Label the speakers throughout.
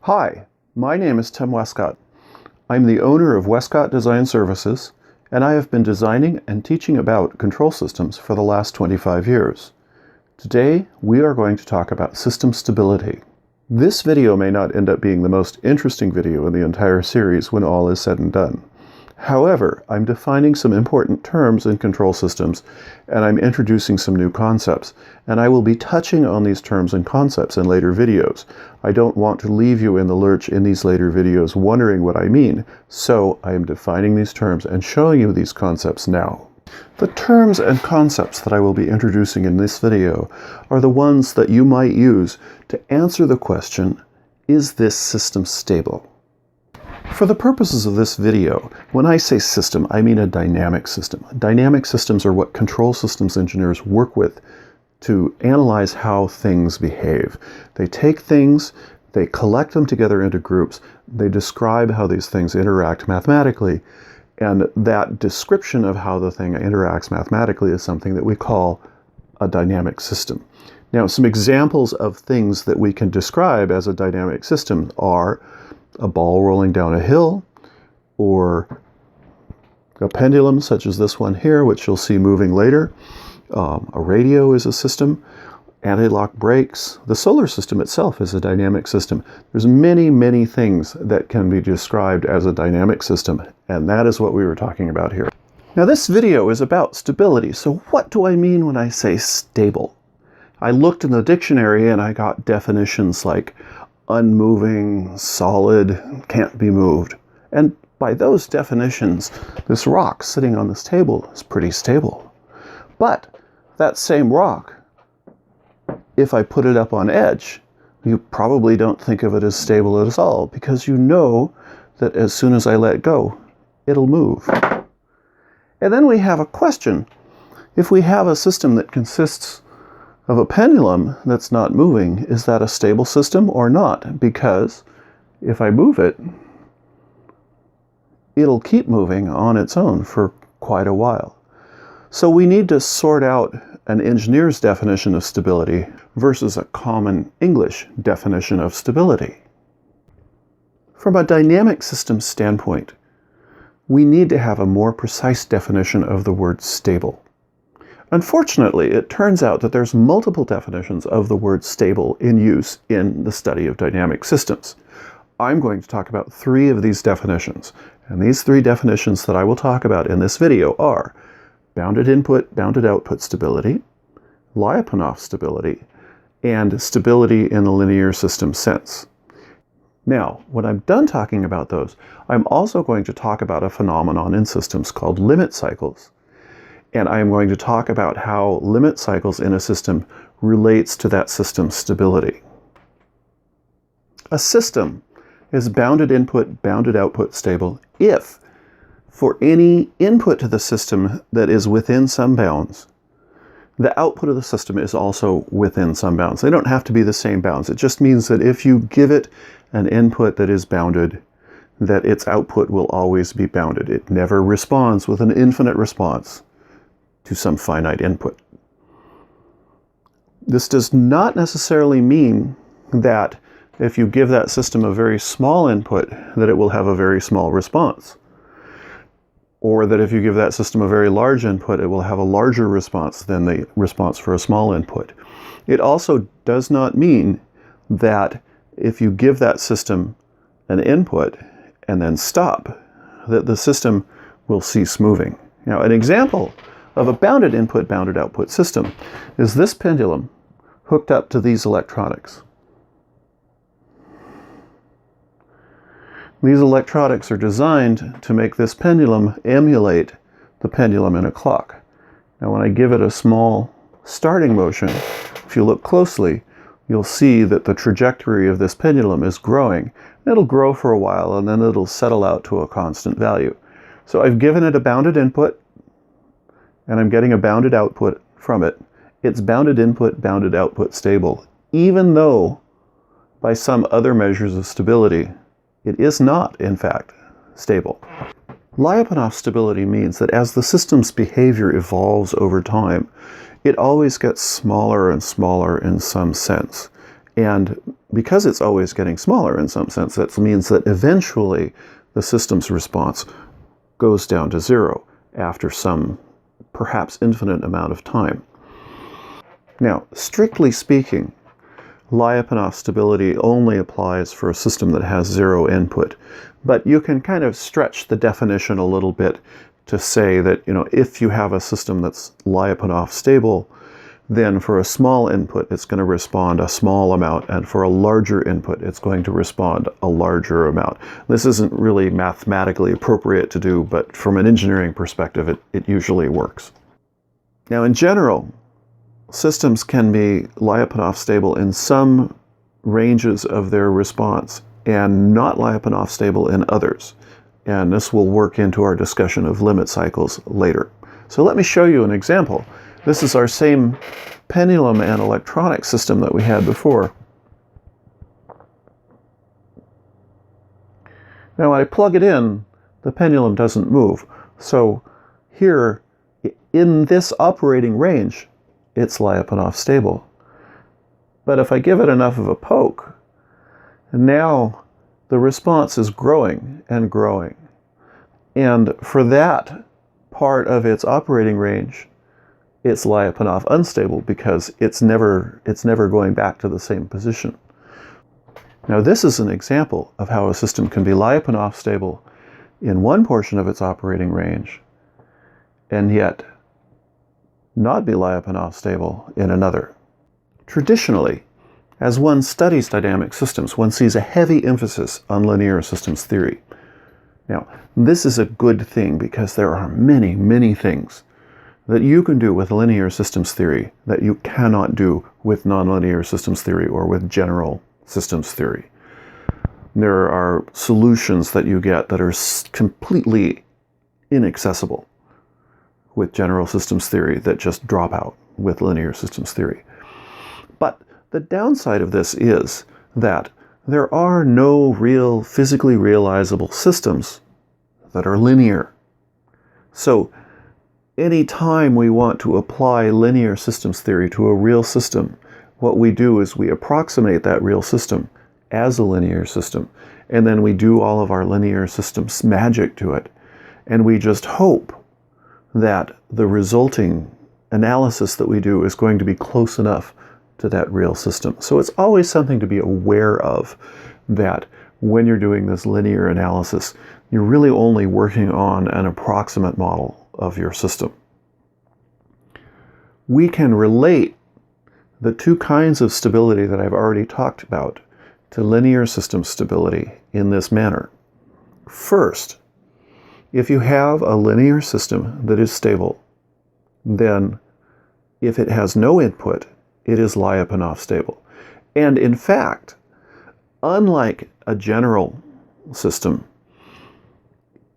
Speaker 1: Hi, my name is Tim Westcott. I'm the owner of Westcott Design Services, and I have been designing and teaching about control systems for the last 25 years. Today, we are going to talk about system stability. This video may not end up being the most interesting video in the entire series when all is said and done. However, I'm defining some important terms in control systems, and I'm introducing some new concepts, and I will be touching on these terms and concepts in later videos. I don't want to leave you in the lurch in these later videos wondering what I mean, so I am defining these terms and showing you these concepts now. The terms and concepts that I will be introducing in this video are the ones that you might use to answer the question, is this system stable? For the purposes of this video, when I say system, I mean a dynamic system. Dynamic systems are what control systems engineers work with to analyze how things behave. They take things, they collect them together into groups, they describe how these things interact mathematically, and that description of how the thing interacts mathematically is something that we call a dynamic system. Now, some examples of things that we can describe as a dynamic system are a ball rolling down a hill, or a pendulum such as this one here, which you'll see moving later. A radio is a system, anti-lock brakes. The solar system itself is a dynamic system. There's many things that can be described as a dynamic system, and that is what we were talking about here. Now this video is about stability, so what do I mean when I say stable? I looked in the dictionary and I got definitions like unmoving, solid, can't be moved. And by those definitions, this rock sitting on this table is pretty stable. But that same rock, if I put it up on edge, you probably don't think of it as stable at all, because you know that as soon as I let go, it'll move. And then we have a question. If we have a system that consists of a pendulum that's not moving, is that a stable system or not? Because if I move it, it'll keep moving on its own for quite a while. So we need to sort out an engineer's definition of stability versus a common English definition of stability. From a dynamic system standpoint, we need to have a more precise definition of the word stable. Unfortunately, it turns out that there's multiple definitions of the word stable in use in the study of dynamic systems. I'm going to talk about 3 of these definitions, and these 3 definitions that I will talk about in this video are bounded input, bounded output stability, Lyapunov stability, and stability in the linear system sense. Now, when I'm done talking about those, I'm also going to talk about a phenomenon in systems called limit cycles. And I am going to talk about how limit cycles in a system relates to that system's stability. A system is bounded input, bounded output stable if, for any input to the system that is within some bounds, the output of the system is also within some bounds. They don't have to be the same bounds. It just means that if you give it an input that is bounded, that its output will always be bounded. It never responds with an infinite response to some finite input. This does not necessarily mean that if you give that system a very small input, that it will have a very small response. Or that if you give that system a very large input, it will have a larger response than the response for a small input. It also does not mean that if you give that system an input and then stop, that the system will cease moving. Now, an example of a bounded input, bounded output system is this pendulum hooked up to these electronics. These electronics are designed to make this pendulum emulate the pendulum in a clock. Now, when I give it a small starting motion, if you look closely, you'll see that the trajectory of this pendulum is growing. It'll grow for a while, and then it'll settle out to a constant value. So I've given it a bounded input, and I'm getting a bounded output from it. It's bounded input, bounded output stable, even though by some other measures of stability, it is not, in fact, stable. Lyapunov stability means that as the system's behavior evolves over time, it always gets smaller and smaller in some sense. And because it's always getting smaller in some sense, that means that eventually the system's response goes down to zero after some perhaps infinite amount of time. Now, strictly speaking, Lyapunov stability only applies for a system that has zero input, but you can kind of stretch the definition a little bit to say that, if you have a system that's Lyapunov stable, then for a small input, it's going to respond a small amount, and for a larger input, it's going to respond a larger amount. This isn't really mathematically appropriate to do, but from an engineering perspective, it usually works. Now, in general, systems can be Lyapunov stable in some ranges of their response and not Lyapunov stable in others. And this will work into our discussion of limit cycles later. So let me show you an example. This is our same pendulum and electronic system that we had before. Now when I plug it in, the pendulum doesn't move. So here, in this operating range, it's Lyapunov stable. But if I give it enough of a poke, now the response is growing and growing. And for that part of its operating range, it's Lyapunov unstable because it's never going back to the same position. Now this is an example of how a system can be Lyapunov stable in one portion of its operating range and yet not be Lyapunov stable in another. Traditionally, as one studies dynamic systems, one sees a heavy emphasis on linear systems theory. Now, this is a good thing because there are many, many things that you can do with linear systems theory that you cannot do with nonlinear systems theory or with general systems theory. There are solutions that you get that are completely inaccessible with general systems theory that just drop out with linear systems theory. But the downside of this is that there are no real physically realizable systems that are linear. So anytime we want to apply linear systems theory to a real system, what we do is we approximate that real system as a linear system, and then we do all of our linear systems magic to it, and we just hope that the resulting analysis that we do is going to be close enough to that real system. So it's always something to be aware of, that when you're doing this linear analysis, you're really only working on an approximate model of your system. We can relate the two kinds of stability that I've already talked about to linear system stability in this manner. First, if you have a linear system that is stable, then if it has no input, it is Lyapunov stable. And in fact, unlike a general system,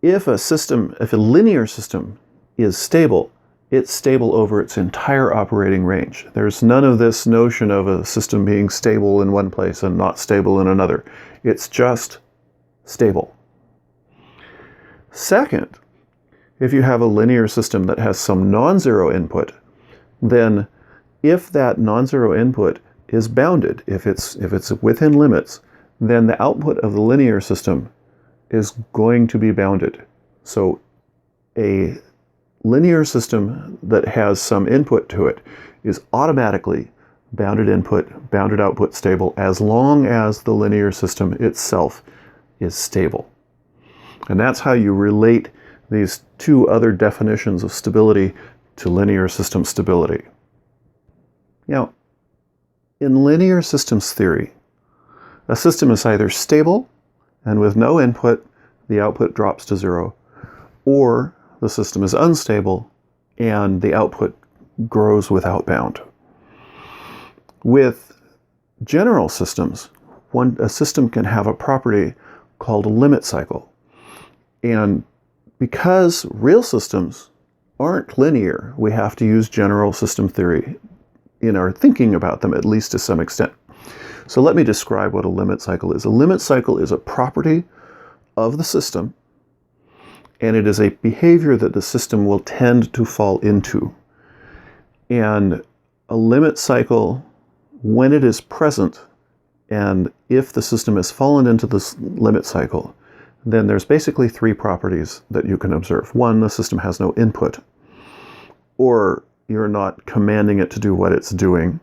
Speaker 1: if a linear system is stable, it's stable over its entire operating range. There's none of this notion of a system being stable in one place and not stable in another. It's just stable. Second, if you have a linear system that has some non-zero input, then if that non-zero input is bounded, if it's within limits, then the output of the linear system is going to be bounded. So a linear system that has some input to it is automatically bounded input, bounded output stable, as long as the linear system itself is stable. And that's how you relate these two other definitions of stability to linear system stability. Now, in linear systems theory, a system is either stable, and with no input, the output drops to zero, or the system is unstable, and the output grows without bound. With general systems, a system can have a property called a limit cycle. And because real systems aren't linear, we have to use general system theory in our thinking about them, at least to some extent. So let me describe what a limit cycle is. A limit cycle is a property of the system, and it is a behavior that the system will tend to fall into. And a limit cycle, when it is present, And if the system has fallen into this limit cycle, then there's basically three properties that you can observe. One, the system has no input, or you're not commanding it to do what it's doing.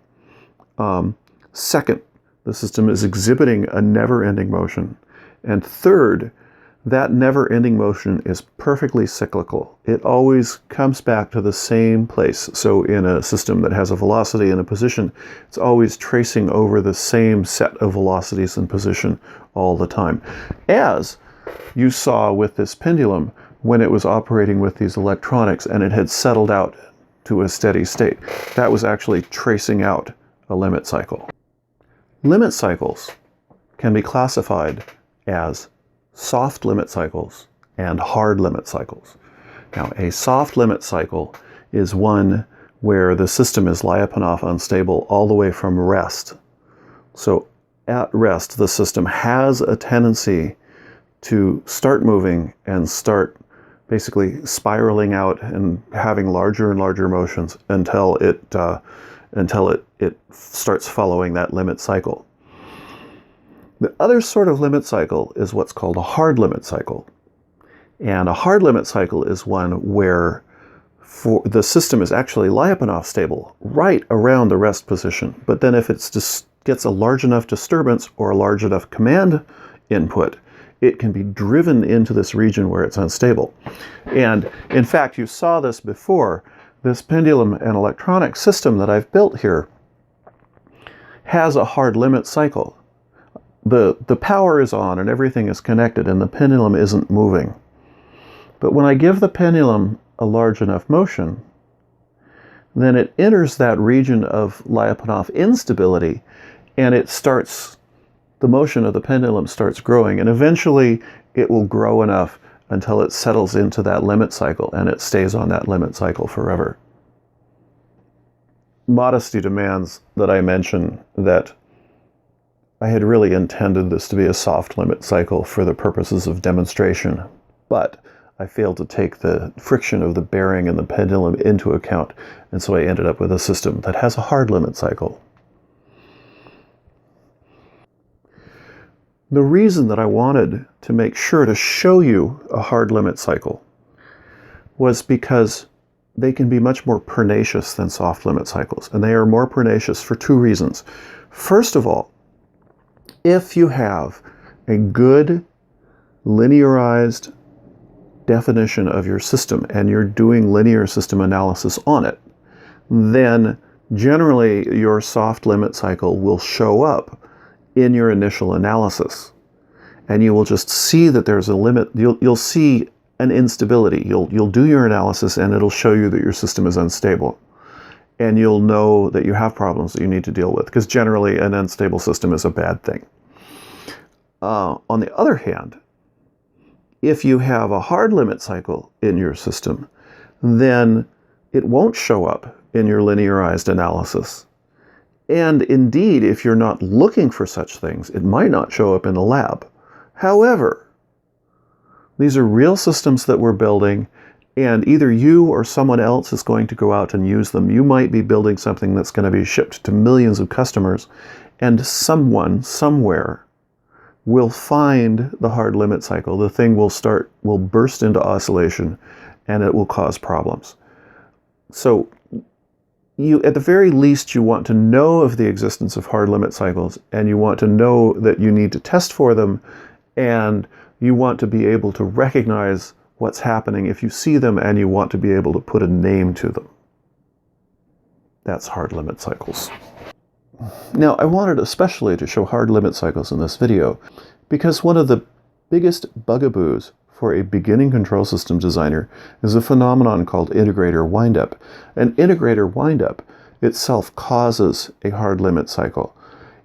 Speaker 1: Second, the system is exhibiting a never-ending motion. And third, that never-ending motion is perfectly cyclical. It always comes back to the same place. So in a system that has a velocity and a position, it's always tracing over the same set of velocities and position all the time. As you saw with this pendulum when it was operating with these electronics and it had settled out to a steady state. That was actually tracing out a limit cycle. Limit cycles can be classified as soft limit cycles and hard limit cycles. Now, a soft limit cycle is one where the system is Lyapunov unstable all the way from rest. So at rest, the system has a tendency to start moving and start basically spiraling out and having larger and larger motions until it starts following that limit cycle. The other sort of limit cycle is what's called a hard limit cycle. And a hard limit cycle is one where the system is actually Lyapunov stable right around the rest position. But then if it just gets a large enough disturbance or a large enough command input, it can be driven into this region where it's unstable. And in fact, you saw this before. This pendulum and electronic system that I've built here has a hard limit cycle. The power is on and everything is connected and the pendulum isn't moving. But when I give the pendulum a large enough motion, then it enters that region of Lyapunov instability and the motion of the pendulum starts growing, and eventually it will grow enough until it settles into that limit cycle and it stays on that limit cycle forever. Modesty demands that I mention that I had really intended this to be a soft limit cycle for the purposes of demonstration, but I failed to take the friction of the bearing and the pendulum into account, and so I ended up with a system that has a hard limit cycle. The reason that I wanted to make sure to show you a hard limit cycle was because they can be much more pernicious than soft limit cycles, and they are more pernicious for two reasons. First of all, if you have a good linearized definition of your system and you're doing linear system analysis on it, then generally your soft limit cycle will show up in your initial analysis. And you will just see that there's a limit. You'll see an instability. You'll do your analysis and it'll show you that your system is unstable. And you'll know that you have problems that you need to deal with, because generally an unstable system is a bad thing. On the other hand, if you have a hard limit cycle in your system, then it won't show up in your linearized analysis. And indeed, if you're not looking for such things, it might not show up in the lab. However, these are real systems that we're building, and either you or someone else is going to go out and use them. You might be building something that's going to be shipped to millions of customers, and someone, somewhere, will find the hard limit cycle. The thing will burst into oscillation, and it will cause problems. So, at the very least, you want to know of the existence of hard limit cycles, and you want to know that you need to test for them, and you want to be able to recognize what's happening if you see them, and you want to be able to put a name to them. That's hard limit cycles. Now, I wanted especially to show hard limit cycles in this video because one of the biggest bugaboos for a beginning control system designer is a phenomenon called integrator windup. An integrator windup itself causes a hard limit cycle.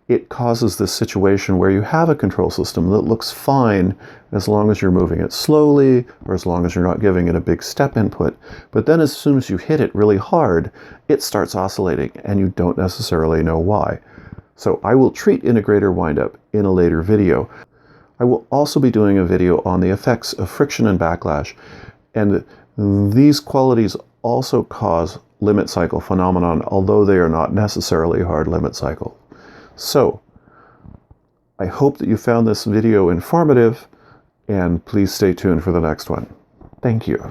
Speaker 1: It causes this situation where you have a control system that looks fine as long as you're moving it slowly or as long as you're not giving it a big step input. But then as soon as you hit it really hard, it starts oscillating and you don't necessarily know why. So I will treat integrator windup in a later video. I will also be doing a video on the effects of friction and backlash, and these qualities also cause limit cycle phenomenon, although they are not necessarily hard limit cycle. So, I hope that you found this video informative, and please stay tuned for the next one. Thank you.